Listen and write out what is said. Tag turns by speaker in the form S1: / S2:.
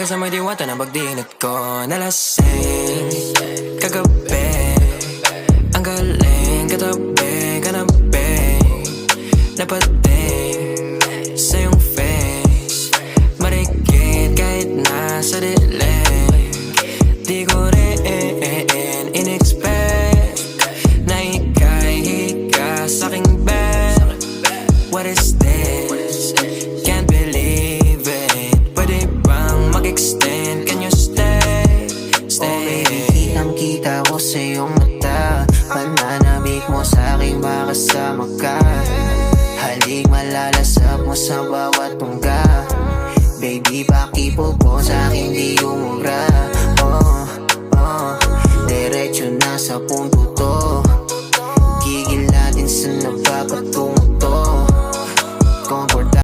S1: Hanggang sa may diwata na pagdinat ko nalasing kagabi. Ang galing katabi kanabi, napating sa iyong face, marikit kahit nasa dilim. Di ko rin in-expect na ika'y hika sa'king bed. What is this? Can't believe it. Pwede bang mag-extend? Can you stay? Stay.
S2: Oh baby, kitang-kita ko sa iyong mata. Pananabik mo sa'king makasama ka. Halik malalasap mo sa bawat tungga. Baby, pakipo po sa'kin di umura. Oh, diretso na sa punto to.